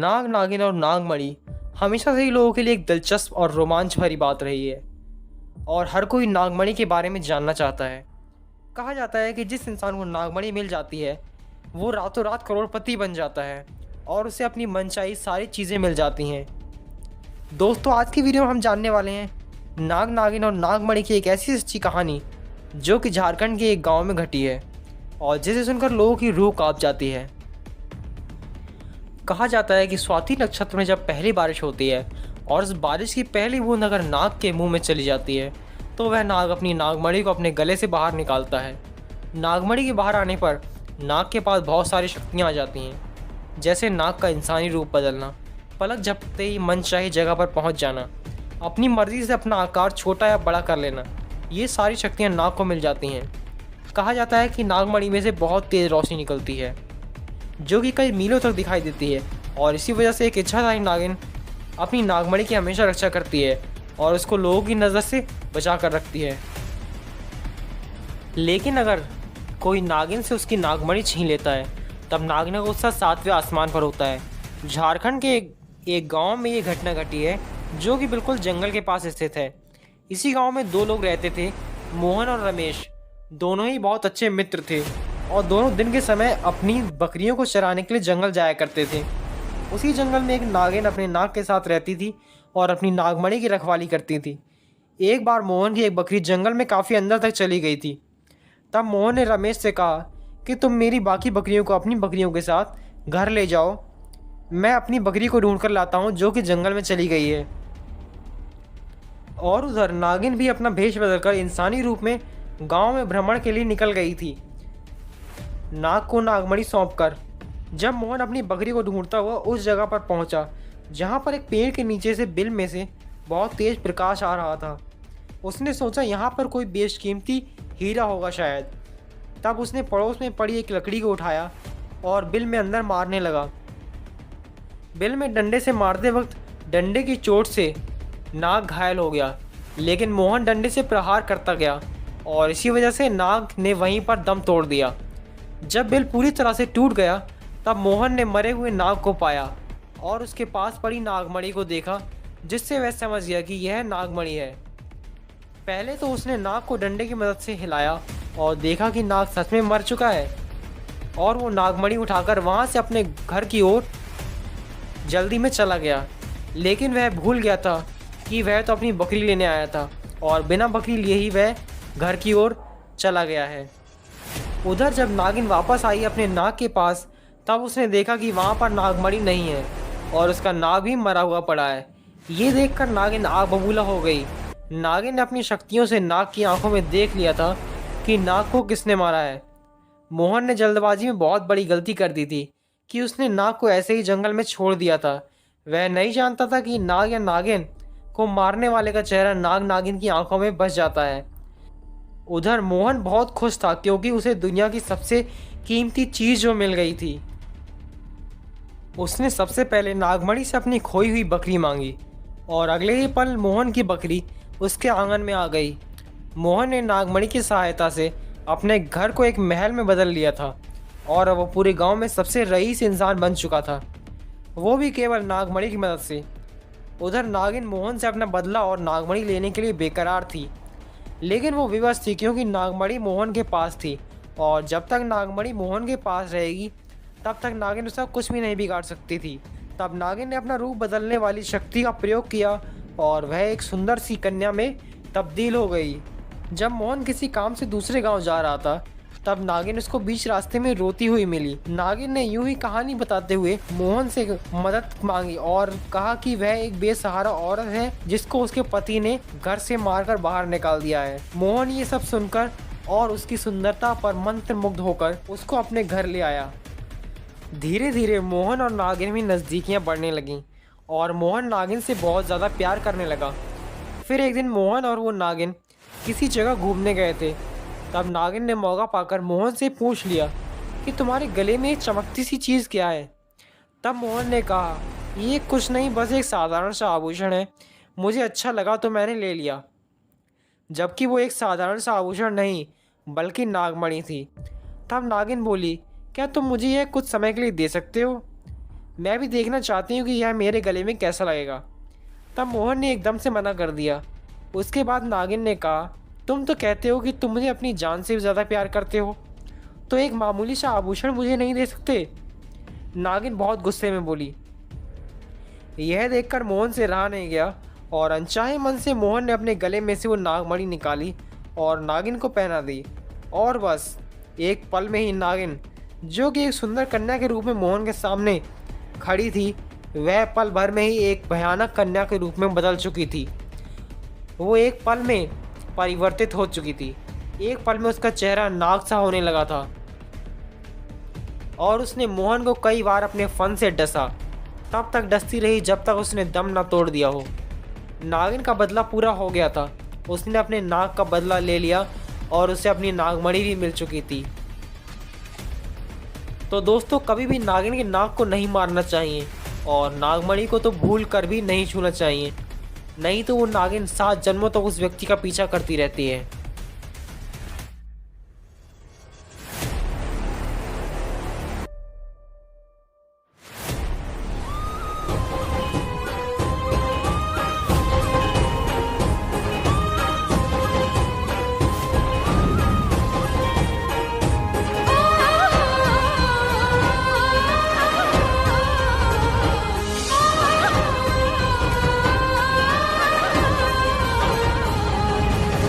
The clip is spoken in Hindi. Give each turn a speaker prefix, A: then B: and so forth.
A: नाग नागिन और नागमणि हमेशा से ही लोगों के लिए एक दिलचस्प और रोमांच भरी बात रही है और हर कोई नागमणि के बारे में जानना चाहता है। कहा जाता है कि जिस इंसान को नागमणि मिल जाती है वो रातों रात करोड़पति बन जाता है और उसे अपनी मनचाही सारी चीज़ें मिल जाती हैं। दोस्तों, आज की वीडियो में हम जानने वाले हैं नाग नागिन और नागमणि की एक ऐसी सच्ची कहानी जो कि झारखंड के एक गांव में घटी है और जिसे सुनकर लोगों की रूह कांप जाती है। कहा जाता है कि स्वाति नक्षत्र में जब पहली बारिश होती है और उस बारिश की पहली बूंद अगर नाग के मुंह में चली जाती है तो वह नाग अपनी नागमणि को अपने गले से बाहर निकालता है। नागमणि के बाहर आने पर नाग के पास बहुत सारी शक्तियाँ आ जाती हैं, जैसे नाग का इंसानी रूप बदलना, पलक झपकते ही मनचाही जगह पर पहुंच जाना, अपनी मर्जी से अपना आकार छोटा या बड़ा कर लेना। ये सारी शक्तियाँ नाग को मिल जाती हैं। कहा जाता है कि नागमणि में से बहुत तेज़ रोशनी निकलती है जो कि कई मीलों तक दिखाई देती है और इसी वजह से एक इच्छाधारी नागिन अपनी नागमणि की हमेशा रक्षा करती है और उसको लोगों की नज़र से बचा कर रखती है। लेकिन अगर कोई नागिन से उसकी नागमणि छीन लेता है तब नागिन का गुस्सा सातवें आसमान पर होता है। झारखंड के एक गांव में ये घटना घटी है जो कि बिल्कुल जंगल के पास स्थित है। इसी गांव में दो लोग रहते थे, मोहन और रमेश। दोनों ही बहुत अच्छे मित्र थे और दोनों दिन के समय अपनी बकरियों को चराने के लिए जंगल जाया करते थे। उसी जंगल में एक नागिन अपने नाग के साथ रहती थी और अपनी नागमणि की रखवाली करती थी। एक बार मोहन की एक बकरी जंगल में काफ़ी अंदर तक चली गई थी। तब मोहन ने रमेश से कहा कि तुम मेरी बाकी बकरियों को अपनी बकरियों के साथ घर ले जाओ, मैं अपनी बकरी को ढूंढ कर लाता हूँ जो कि जंगल में चली गई है। और उधर नागिन भी अपना भेष बदलकर इंसानी रूप में गांव में भ्रमण के लिए निकल गई थी, नाग को नागमणि सौंपकर। जब मोहन अपनी बकरी को ढूंढता हुआ उस जगह पर पहुंचा जहां पर एक पेड़ के नीचे से बिल में से बहुत तेज प्रकाश आ रहा था, उसने सोचा यहाँ पर कोई बेशकीमती हीरा होगा शायद। तब उसने पड़ोस में पड़ी एक लकड़ी को उठाया और बिल में अंदर मारने लगा। बिल में डंडे से मारते वक्त डंडे की चोट से नाग घायल हो गया, लेकिन मोहन डंडे से प्रहार करता गया और इसी वजह से नाग ने वहीं पर दम तोड़ दिया। जब बिल पूरी तरह से टूट गया तब मोहन ने मरे हुए नाग को पाया और उसके पास पड़ी नागमणि को देखा, जिससे वह समझ गया कि यह नागमणि है। पहले तो उसने नाग को डंडे की मदद से हिलाया और देखा कि नाग सच में मर चुका है और वो नागमणि उठाकर वहाँ से अपने घर की ओर जल्दी में चला गया। लेकिन वह भूल गया था कि वह तो अपनी बकरी लेने आया था और बिना बकरी लिए ही वह घर की ओर चला गया है। उधर जब नागिन वापस आई अपने नाग के पास तब उसने देखा कि वहाँ पर नागमणि नहीं है और उसका नाग भी मरा हुआ पड़ा है। ये देखकर नागिन आग बबूला हो गई। नागिन ने अपनी शक्तियों से नाग की आंखों में देख लिया था कि नाग को किसने मारा है। मोहन ने जल्दबाजी में बहुत बड़ी गलती कर दी थी कि उसने नाग को ऐसे ही जंगल में छोड़ दिया था। वह नहीं जानता था कि नाग या नागिन को मारने वाले का चेहरा नाग नागिन की आंखों में बस जाता है। उधर मोहन बहुत खुश था क्योंकि उसे दुनिया की सबसे कीमती चीज़ जो मिल गई थी। उसने सबसे पहले नागमणि से अपनी खोई हुई बकरी मांगी और अगले ही पल मोहन की बकरी उसके आंगन में आ गई। मोहन ने नागमणि की सहायता से अपने घर को एक महल में बदल लिया था और अब वो पूरे गांव में सबसे रईस इंसान बन चुका था, वो भी केवल नागमणि की मदद से। उधर नागिन मोहन से अपना बदला और नागमणि लेने के लिए बेकरार थी, लेकिन वो विवश थी क्योंकि नागमणि मोहन के पास थी और जब तक नागमणि मोहन के पास रहेगी तब तक नागिन उसका कुछ भी नहीं बिगाड़ सकती थी। तब नागिन ने अपना रूप बदलने वाली शक्ति का प्रयोग किया और वह एक सुंदर सी कन्या में तब्दील हो गई। जब मोहन किसी काम से दूसरे गांव जा रहा था तब नागिन उसको बीच रास्ते में रोती हुई मिली। नागिन ने यूं ही कहानी बताते हुए मोहन से मदद मांगी और कहा कि वह एक बेसहारा औरत है जिसको उसके पति ने घर से मारकर बाहर निकाल दिया है। मोहन ये सब सुनकर और उसकी सुंदरता पर मंत्रमुग्ध होकर उसको अपने घर ले आया। धीरे धीरे मोहन और नागिन में नज़दीकियाँ बढ़ने लगीं और मोहन नागिन से बहुत ज़्यादा प्यार करने लगा। फिर एक दिन मोहन और वो नागिन किसी जगह घूमने गए थे। तब नागिन ने मौका पाकर मोहन से पूछ लिया कि तुम्हारे गले में एक चमकती सी चीज़ क्या है। तब मोहन ने कहा, ये कुछ नहीं, बस एक साधारण सा आभूषण है, मुझे अच्छा लगा तो मैंने ले लिया। जबकि वो एक साधारण सा आभूषण नहीं बल्कि नागमणि थी। तब नागिन बोली, क्या तुम मुझे यह कुछ समय के लिए दे सकते हो? मैं भी देखना चाहती हूँ कि यह मेरे गले में कैसा लगेगा। तब मोहन ने एकदम से मना कर दिया। उसके बाद नागिन ने कहा, तुम तो कहते हो कि तुम मुझे अपनी जान से भी ज़्यादा प्यार करते हो, तो एक मामूली सा आभूषण मुझे नहीं दे सकते? नागिन बहुत गुस्से में बोली। यह देखकर मोहन से रहा नहीं गया और अनचाहे मन से मोहन ने अपने गले में से वो नागमणि निकाली और नागिन को पहना दी। और बस एक पल में ही नागिन, जो कि एक सुंदर कन्या के रूप में मोहन के सामने खड़ी थी, वह पल भर में ही एक भयानक कन्या के रूप में बदल चुकी थी। वो एक पल में परिवर्तित हो चुकी थी। एक पल में उसका चेहरा नाग सा होने लगा था और उसने मोहन को कई बार अपने फन से डसा। तब तक डसती रही जब तक उसने दम न तोड़ दिया हो। नागिन का बदला पूरा हो गया था। उसने अपने नाग का बदला ले लिया और उसे अपनी नागमणि भी मिल चुकी थी। तो दोस्तों, कभी भी नागिन के नाग को नहीं मारना चाहिए और नागमणि को तो भूल कर भी नहीं छूना चाहिए, नहीं तो वो नागिन 7 जन्मों तक उस व्यक्ति का पीछा करती रहती है।